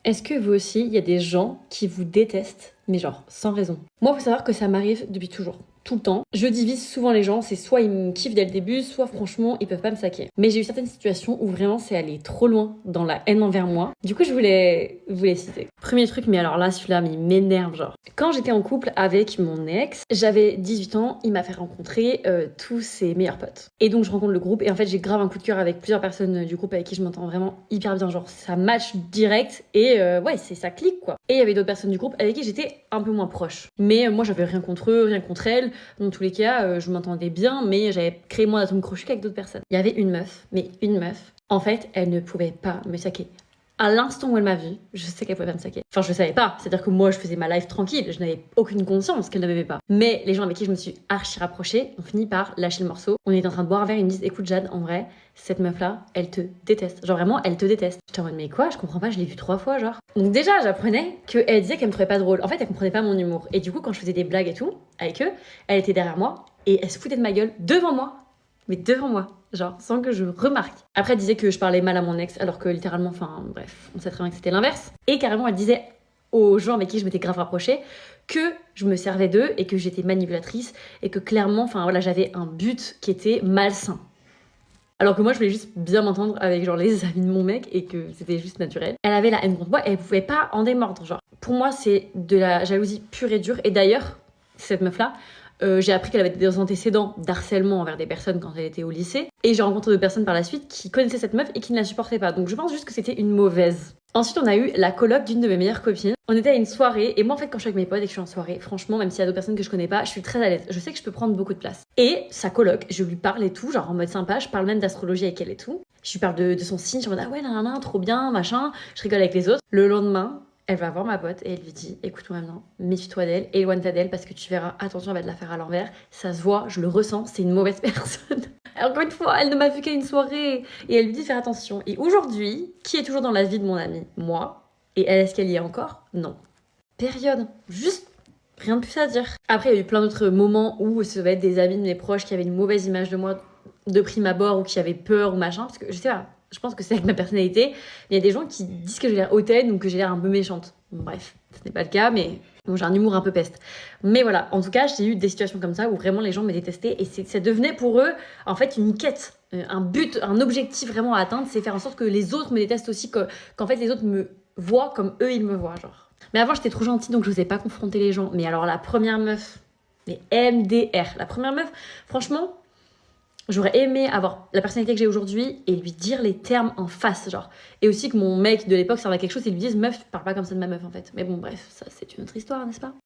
Est-ce que vous aussi, il y a des gens qui vous détestent, mais genre sans raison? Moi, faut savoir que ça m'arrive depuis toujours. Tout le temps. Je divise souvent les gens, c'est soit ils me kiffent dès le début, soit franchement ils peuvent pas me saquer. Mais j'ai eu certaines situations où vraiment c'est allé trop loin dans la haine envers moi. Du coup je voulais vous les citer. Premier truc, mais alors là celui-là mais il m'énerve genre. Quand j'étais en couple avec mon ex, j'avais 18 ans, il m'a fait rencontrer tous ses meilleurs potes. Et donc je rencontre le groupe et en fait j'ai grave un coup de cœur avec plusieurs personnes du groupe avec qui je m'entends vraiment hyper bien, genre ça match direct et ouais c'est ça clique quoi. Et il y avait d'autres personnes du groupe avec qui j'étais un peu moins proche. Mais moi j'avais rien contre eux, rien contre elles. Dans tous les cas, je m'entendais bien, mais j'avais créé moins d'atomes crochus qu'avec d'autres personnes. Il y avait une meuf, mais une meuf, en fait, elle ne pouvait pas me saquer. À l'instant où elle m'a vue, je sais qu'elle pouvait pas me saquer. Enfin, je savais pas. C'est-à-dire que moi, je faisais ma life tranquille. Je n'avais aucune conscience qu'elle ne m'aimait pas. Mais les gens avec qui je me suis archi rapprochée ont fini par lâcher le morceau. On était en train de boire un verre, ils me disent écoute, Jade, en vrai, cette meuf-là, elle te déteste. Genre vraiment, elle te déteste. J'étais en mode mais quoi? Je comprends pas, je l'ai vue 3 fois, genre. Donc déjà, j'apprenais qu'elle disait qu'elle me trouvait pas drôle. En fait, elle comprenait pas mon humour. Et du coup, quand je faisais des blagues et tout avec eux, elle était derrière moi et elle se foutait de ma gueule devant moi. Mais devant moi, genre sans que je remarque. Après, elle disait que je parlais mal à mon ex, alors que littéralement, enfin bref, on sait très bien que c'était l'inverse. Et carrément, elle disait aux gens avec qui je m'étais grave rapprochée que je me servais d'eux et que j'étais manipulatrice et que clairement, enfin voilà, j'avais un but qui était malsain. Alors que moi, je voulais juste bien m'entendre avec genre les amis de mon mec et que c'était juste naturel. Elle avait la haine contre moi et elle pouvait pas en démordre, genre. Pour moi, c'est de la jalousie pure et dure. Et d'ailleurs, cette meuf-là, j'ai appris qu'elle avait des antécédents d'harcèlement envers des personnes quand elle était au lycée. Et j'ai rencontré d'autres personnes par la suite qui connaissaient cette meuf et qui ne la supportaient pas. Donc je pense juste que c'était une mauvaise. Ensuite, on a eu la coloc d'une de mes meilleures copines. On était à une soirée, et moi en fait, quand je suis avec mes potes et que je suis en soirée, franchement, même s'il y a d'autres personnes que je connais pas, je suis très à l'aise. Je sais que je peux prendre beaucoup de place. Et sa coloc, je lui parle et tout, genre en mode sympa, je parle même d'astrologie avec elle et tout. Je lui parle de son signe, je suis en mode ah ouais, nanana, trop bien, machin. Je rigole avec les autres. Le lendemain, elle va voir ma pote et elle lui dit écoute-moi maintenant, méfie-toi d'elle, éloigne-toi d'elle parce que tu verras, attention, elle va te la faire à l'envers. Ça se voit, je le ressens, c'est une mauvaise personne. Encore une fois, elle ne m'a vu qu'à une soirée et elle lui dit de faire attention. Et aujourd'hui, qui est toujours dans la vie de mon amie? Moi. Et elle, est-ce qu'elle y est encore? Non. Période. Juste rien de plus à dire. Après, il y a eu plein d'autres moments où ça va être des amis de mes proches qui avaient une mauvaise image de moi de prime abord ou qui avaient peur ou machin. Parce que je sais pas, je pense que c'est avec ma personnalité. Mais il y a des gens qui disent que j'ai l'air hautaine ou que j'ai l'air un peu méchante. Bon, bref, ce n'est pas le cas, mais bon, j'ai un humour un peu peste. Mais voilà, en tout cas, j'ai eu des situations comme ça où vraiment les gens me détestaient et ça devenait pour eux en fait une quête, un but, un objectif vraiment à atteindre, c'est faire en sorte que les autres me détestent aussi, qu'en fait les autres me voient comme eux ils me voient, genre. Mais avant j'étais trop gentille donc je n'osais pas confronter les gens. Mais alors la première meuf, mais MDR, la première meuf, franchement, j'aurais aimé avoir la personnalité que j'ai aujourd'hui et lui dire les termes en face, genre. Et aussi que mon mec de l'époque servait à quelque chose et lui dise meuf, tu parles pas comme ça de ma meuf en fait. Mais bon, bref, ça c'est une autre histoire, n'est-ce pas?